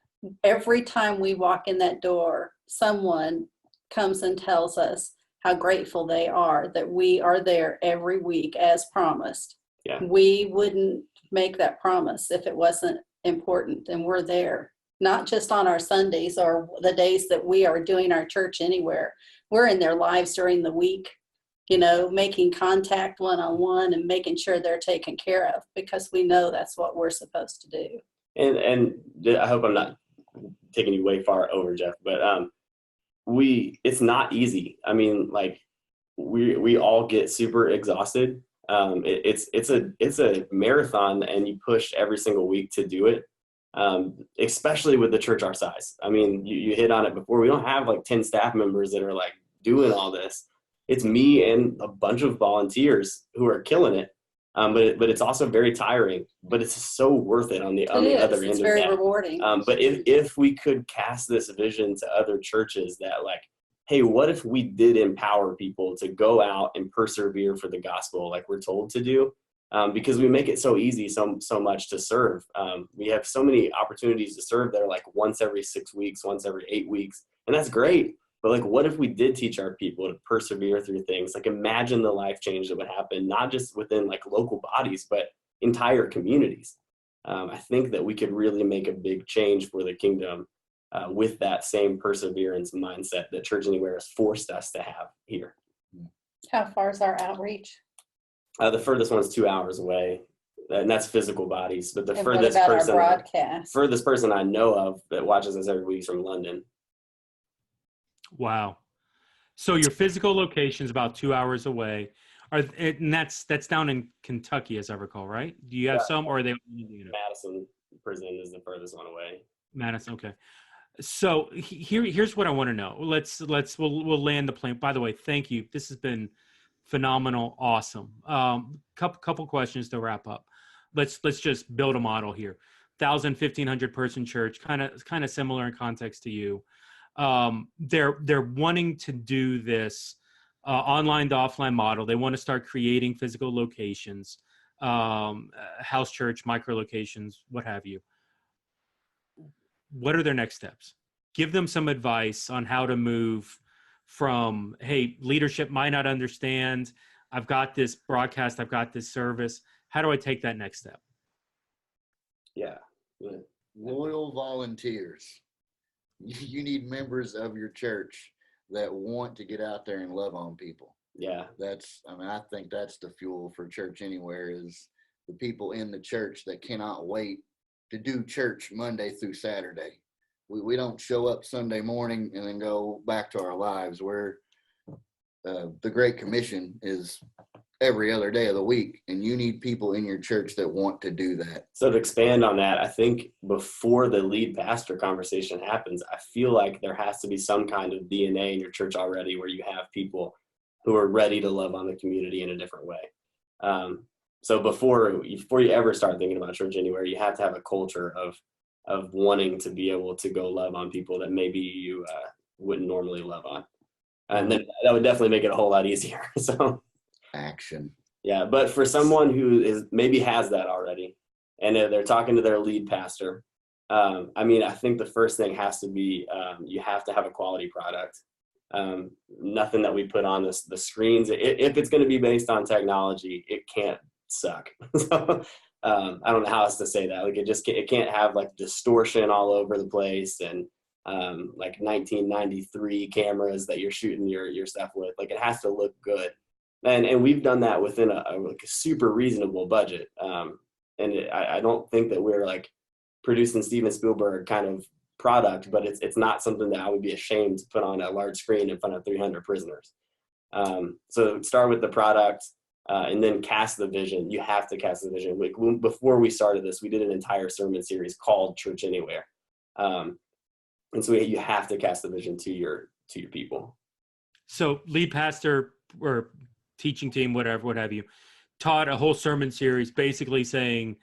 Every time we walk in that door, someone comes and tells us how grateful they are that we are there every week as promised. Yeah. We wouldn't make that promise if it wasn't important, and we're there, not just on our Sundays or the days that we are doing our Church Anywhere. We're in their lives during the week, making contact one-on-one and making sure they're taken care of, because we know that's what we're supposed to do. And I hope I'm not taking you way far over, Jeff, but it's not easy. I mean, like, we all get super exhausted. It's a marathon, and you push every single week to do it, especially with the church our size. I mean, you hit on it before. We don't have like 10 staff members that are like doing all this. It's me and a bunch of volunteers who are killing it. But it's also very tiring, but it's so worth it on the other end of that. It's very rewarding. But if we could cast this vision to other churches that, like, hey, what if we did empower people to go out and persevere for the gospel like we're told to do? Because we make it so easy, so much to serve. We have so many opportunities to serve that are like once every 6 weeks, once every 8 weeks, and that's great. But like, what if we did teach our people to persevere through things? Like, imagine the life change that would happen, not just within like local bodies, but entire communities. I think that we could really make a big change for the kingdom with that same perseverance mindset that Church Anywhere has forced us to have here. How far is our outreach? The furthest one is 2 hours away, and that's physical bodies. But the And furthest what about person, our broadcast? furthest person I know of that watches us every week is from London. Wow. So your physical location is about 2 hours away. And that's down in Kentucky, as I recall, right? Do you have some, or are they? Madison prison is the furthest one away. Madison, okay. So here's what I want to know. We'll land the plane. By the way, thank you. This has been phenomenal, awesome. Couple questions to wrap up. Let's just build a model here. 1,000, 1,500 person church, kind of similar in context to you. They're wanting to do this online to offline model. They want to start creating physical locations, house church, micro locations, what have you. What are their next steps? Give them some advice on how to move from, hey, leadership might not understand. I've got this broadcast. I've got this service. How do I take that next step? Yeah. Loyal volunteers. You need members of your church that want to get out there and love on people. Yeah. I think that's the fuel for Church Anywhere, is the people in the church that cannot wait to do church Monday through Saturday. We don't show up Sunday morning and then go back to our lives. The Great Commission is every other day of the week, and you need people in your church that want to do that. So to expand on that, I think before the lead pastor conversation happens, I feel like there has to be some kind of DNA in your church already where you have people who are ready to love on the community in a different way. So before you ever start thinking about Church Anywhere, you have to have a culture of wanting to be able to go love on people that maybe you wouldn't normally love on. And then that would definitely make it a whole lot easier. So action. Yeah, but for someone who maybe has that already, and they're talking to their lead pastor, I think the first thing has to be you have to have a quality product. Nothing that we put on the screens, if it's going to be based on technology, it can't suck. So, I don't know how else to say that. Like it can't have like distortion all over the place and like 1993 cameras that you're shooting your stuff with. Like it has to look good. And we've done that within a super reasonable budget. I don't think that we're like producing Steven Spielberg kind of product, but it's not something that I would be ashamed to put on a large screen in front of 300 prisoners. So start with the product and then cast the vision. You have to cast the vision. Like before we started this, we did an entire sermon series called Church Anywhere. And so you have to cast the vision to your people. So lead pastor or teaching team, whatever, what have you, taught a whole sermon series basically saying,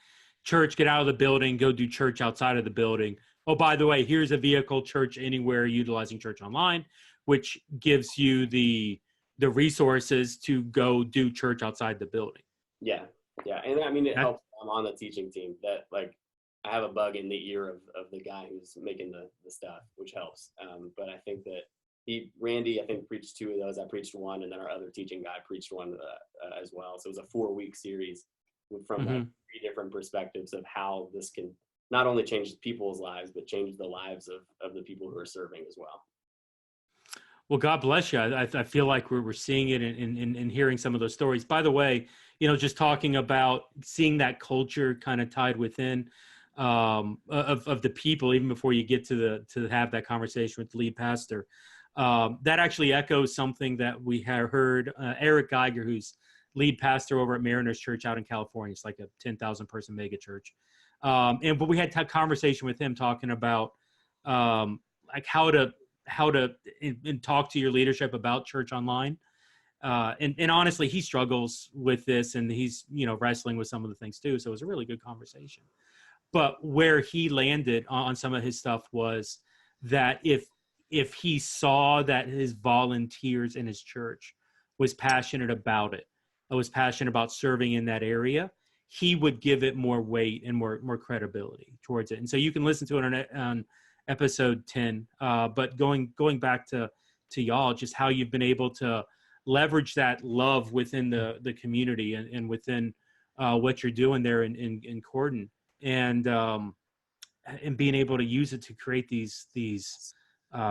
church, get out of the building, go do church outside of the building. Oh, by the way, here's a vehicle, Church Anywhere, utilizing Church Online, which gives you the resources to go do church outside the building. Yeah. And it helps. I'm on the teaching team that like I have a bug in the ear of the guy who's making the stuff, which helps. But I think that Randy, I think, preached 2 of those. I preached one, and then our other teaching guy preached one as well. So it was a 4-week series from like 3 different perspectives of how this can not only change people's lives, but change the lives of the people who are serving as well. Well, God bless you. I feel like we're seeing it in hearing some of those stories. By the way, just talking about seeing that culture kind of tied within of the people, even before you get to have that conversation with the lead pastor. That actually echoes something that we have heard. Eric Geiger, who's lead pastor over at Mariners Church out in California. It's like a 10,000 person mega church. But we had a conversation with him talking about like how to talk to your leadership about church online. And honestly, he struggles with this, and he's wrestling with some of the things too. So it was a really good conversation. But where he landed on some of his stuff was that if he saw that his volunteers in his church was passionate about it, was passionate about serving in that area, he would give it more weight and more credibility towards it. And so you can listen to it on episode 10. But going back to y'all, just how you've been able to leverage that love within the community and within what you're doing there in Corden, and being able to use it to create these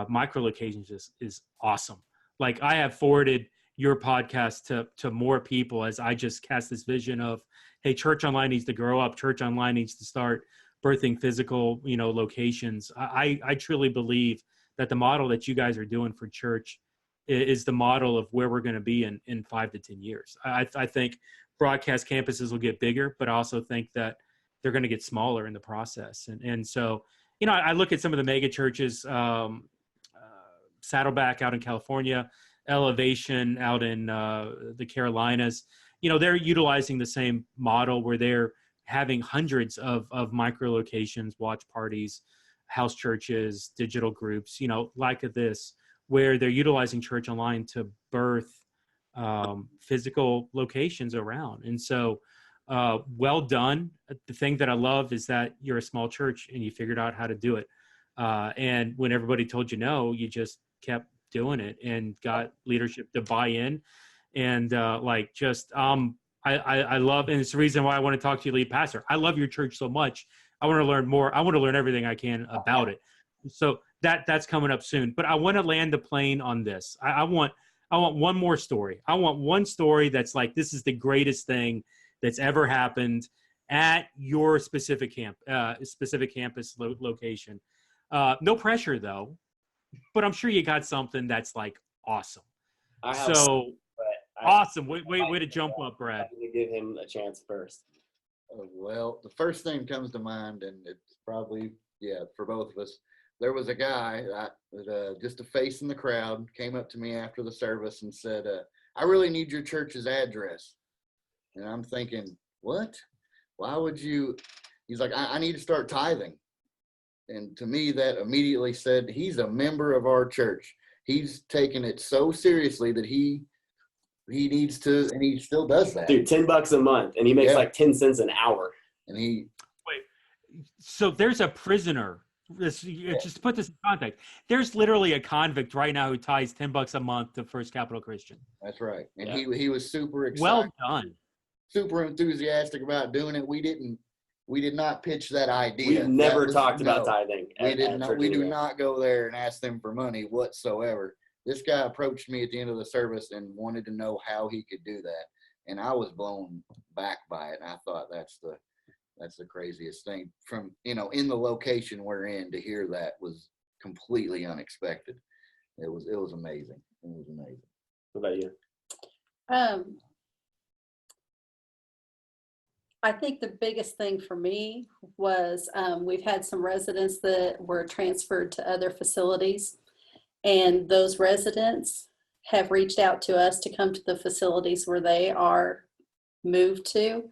micro locations is awesome. Like I have forwarded your podcast to more people as I just cast this vision of, hey, Church Online needs to grow up. Church Online needs to start birthing physical, locations. I truly believe that the model that you guys are doing for church is the model of where we're going to be in 5 to 10 years. I think broadcast campuses will get bigger, but I also think that they're going to get smaller in the process. And so, I look at some of the mega churches, Saddleback out in California, Elevation out in the Carolinas. They're utilizing the same model where they're having hundreds of micro locations, watch parties, house churches, digital groups, like this, where they're utilizing Church Online to birth physical locations around. And so, well done. The thing that I love is that you're a small church and you figured out how to do it. And when everybody told you no, you just kept doing it and got leadership to buy in. And I love, and it's the reason why I want to talk to you, lead pastor. I love your church so much. I want to learn more. I want to learn everything I can about it. So that's coming up soon. But I want to land the plane on this. I want one more story. I want one story that's like, this is the greatest thing that's ever happened at your specific campus location. No pressure though, but I'm sure you got something that's like awesome. So awesome. Way to jump up, Brad. I'm going to give him a chance first. Well, the first thing that comes to mind, and it's probably, for both of us, there was a guy that just a face in the crowd came up to me after the service and said, I really need your church's address. And I'm thinking, what? Why would you? He's like, I need to start tithing. And to me, that immediately said, he's a member of our church. He's taken it so seriously that he needs to, and he still does that. Dude, $10 a month, and he makes like 10 cents an hour. And he. Wait, so there's a prisoner. Just to put this in context, there's literally a convict right now who tithes $10 a month to First Capital Christian. That's right. And he was super excited. Well done. Super enthusiastic about doing it. We did not pitch that idea. We've never talked about tithing. We do not go there and ask them for money whatsoever. This guy approached me at the end of the service and wanted to know how he could do that. And I was blown back by it. And I thought that's the craziest thing from, in the location we're in, to hear that was completely unexpected. It was amazing. It was amazing. What about you? I think the biggest thing for me was we've had some residents that were transferred to other facilities, and those residents have reached out to us to come to the facilities where they are moved to.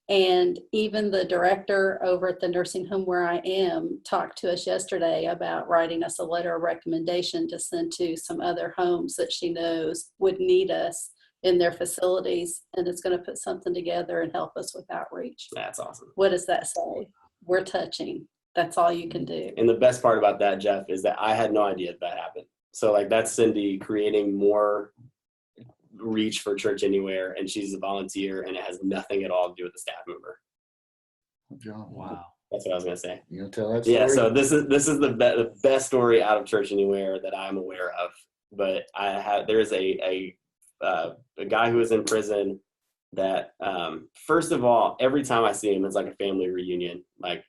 And even the director over at the nursing home where I am talked to us yesterday about writing us a letter of recommendation to send to some other homes that she knows would need us in their facilities, and it's going to put something together and help us with outreach. That's awesome. What does that say? We're touching. That's all you can do. And the best part about that, Jeff, is that I had no idea that happened. So like, that's Cindy creating more reach for Church Anywhere, and she's a volunteer, and it has nothing at all to do with the staff member. John, wow. That's what I was going to say. You gonna tell that story? Yeah, so this is the best story out of Church Anywhere that I'm aware of. But there's a guy who was in prison that, first of all, every time I see him, it's like a family reunion. Like,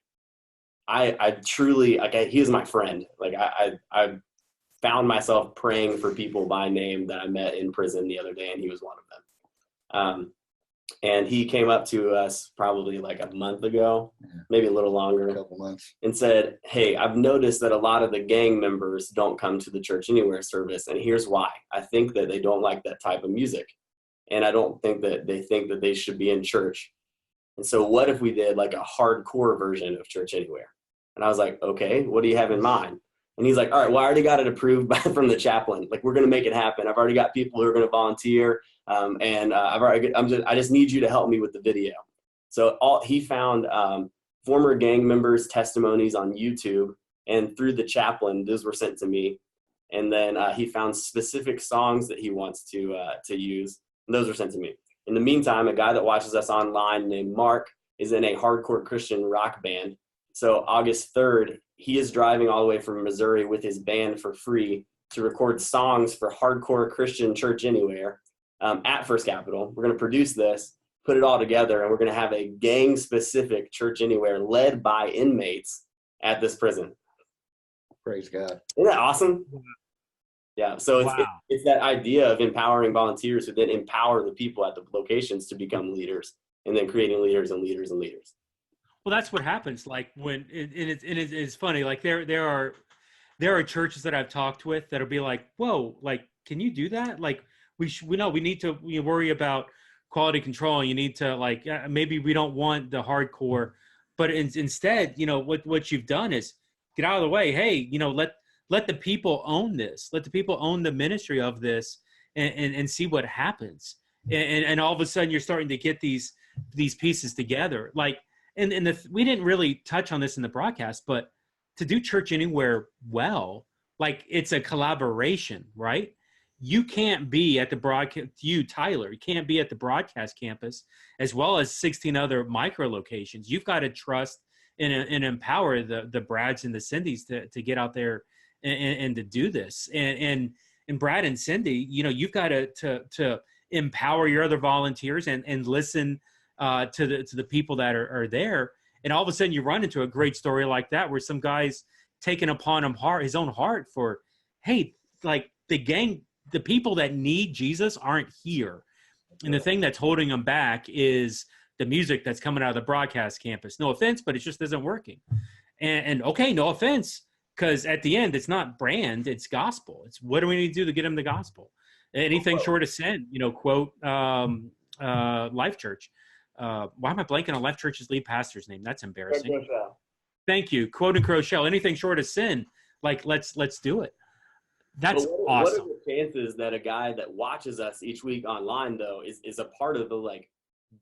I truly, like, he is my friend. Like, I found myself praying for people by name that I met in prison the other day, and he was one of them. And he came up to us probably like a month ago, maybe a little longer, a couple months, and said, hey, I've noticed that a lot of the gang members don't come to the Church Anywhere service, and here's why. I think that they don't like that type of music, and I don't think that they think that they should be in church. And so what if we did like a hardcore version of Church Anywhere? And I was like, okay, what do you have in mind? And he's like, all right, well, I already got it approved from the chaplain. Like, we're going to make it happen. I've already got people who are going to volunteer. I just need you to help me with the video. So he found former gang members' testimonies on YouTube, and through the chaplain, those were sent to me. And then he found specific songs that he wants to use, and those were sent to me. In the meantime, a guy that watches us online named Mark is in a hardcore Christian rock band. So August 3rd, he is driving all the way from Missouri with his band for free to record songs for hardcore Christian Church Anywhere at First Capital. We're going to produce this, put it all together, and we're going to have a gang-specific Church Anywhere led by inmates at this prison. Praise God. Isn't that awesome? Yeah, so Wow. it's that idea of empowering volunteers who then empower the people at the locations to become leaders, and then creating leaders and leaders and leaders. Well, that's what happens. Like when it's funny. Like there are churches that I've talked with that'll be like, "Whoa, like, can you do that? Like, we need to worry about quality control. You need to like maybe we don't want the hardcore, but instead, what you've done is get out of the way. Hey, let the people own this. Let the people own the ministry of this, and see what happens. And all of a sudden, you're starting to get these pieces together. Like. And we didn't really touch on this in the broadcast, but to do Church Anywhere well, like it's a collaboration, right? You can't be at the broadcast, Tyler, you can't be at the broadcast campus as well as 16 other micro locations. You've got to trust and empower the Brads and the Cindys to get out there and to do this. And Brad and Cindy, you've got to empower your other volunteers and listen to the people that are there. And all of a sudden you run into a great story like that, where some guy's taken upon his own heart for, hey, like the people that need Jesus aren't here. And the thing that's holding them back is the music that's coming out of the broadcast campus. No offense, but it just isn't working. And okay, no offense, because at the end, it's not brand, it's gospel. It's what do we need to do to get them the gospel? Anything short of sin, quote Life Church. Why am I blanking on Life Church's lead pastor's name? That's embarrassing. Thank you. Quote and Crochelle. Anything short of sin, like let's do it. That's awesome. What are the chances that a guy that watches us each week online, though, is a part of the like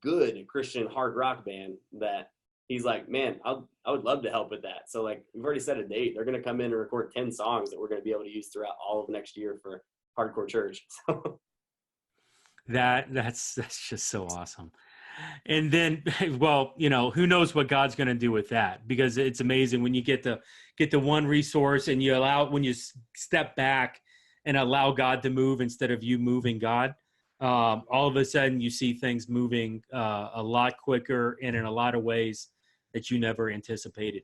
good Christian hard rock band that he's like, man, I would love to help with that. So like we've already set a date. They're going to come in and record 10 songs that we're going to be able to use throughout all of next year for Hardcore Church. That's just so awesome. And then, well, who knows what God's going to do with that, because it's amazing when you get the one resource and when you step back and allow God to move instead of you moving God. All of a sudden you see things moving a lot quicker and in a lot of ways that you never anticipated.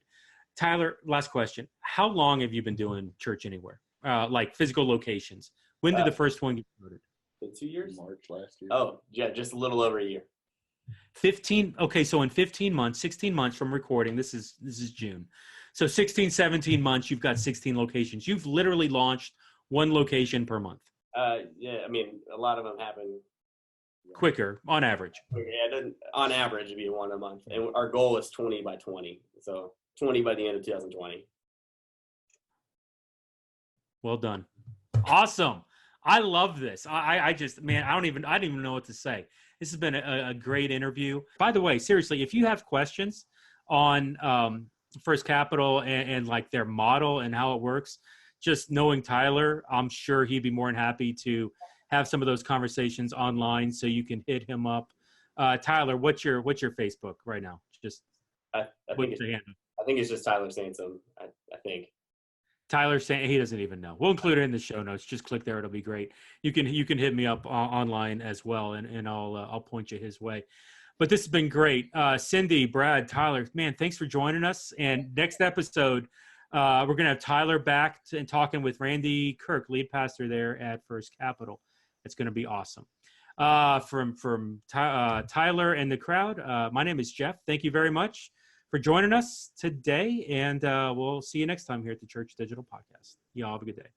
Tyler, last question. How long have you been doing Church Anywhere? Like physical locations? When did the first one get started? 2 years? March last year. Oh, yeah, just a little over a year. 15. Okay. So in 15 months, 16 months from recording, this is June. So 16, 17 months, you've got 16 locations. You've literally launched one location per month. Yeah, I mean, a lot of them happen quicker on average. Yeah, on average, it'd be one a month. And our goal is 20 by 20. So 20 by the end of 2020. Well done. Awesome. I love this. I just, man, I don't even know what to say. This has been a great interview. By the way, seriously, if you have questions on First Capital and like their model and how it works, just knowing Tyler, I'm sure he'd be more than happy to have some of those conversations online, so you can hit him up. Tyler, what's your Facebook right now? Just I think it's just Tyler Sansom. I think. Tyler saying he doesn't even know. We'll include it in the show notes. Just click there; it'll be great. You can hit me up online as well, and I'll point you his way. But this has been great. Cindy, Brad, Tyler, man, thanks for joining us. And next episode, we're gonna have Tyler back and talking with Randy Kirk, lead pastor there at First Capital. It's gonna be awesome. From Tyler and the crowd, my name is Jeff. Thank you very much for joining us today, and we'll see you next time here at the Church Digital Podcast. Y'all have a good day.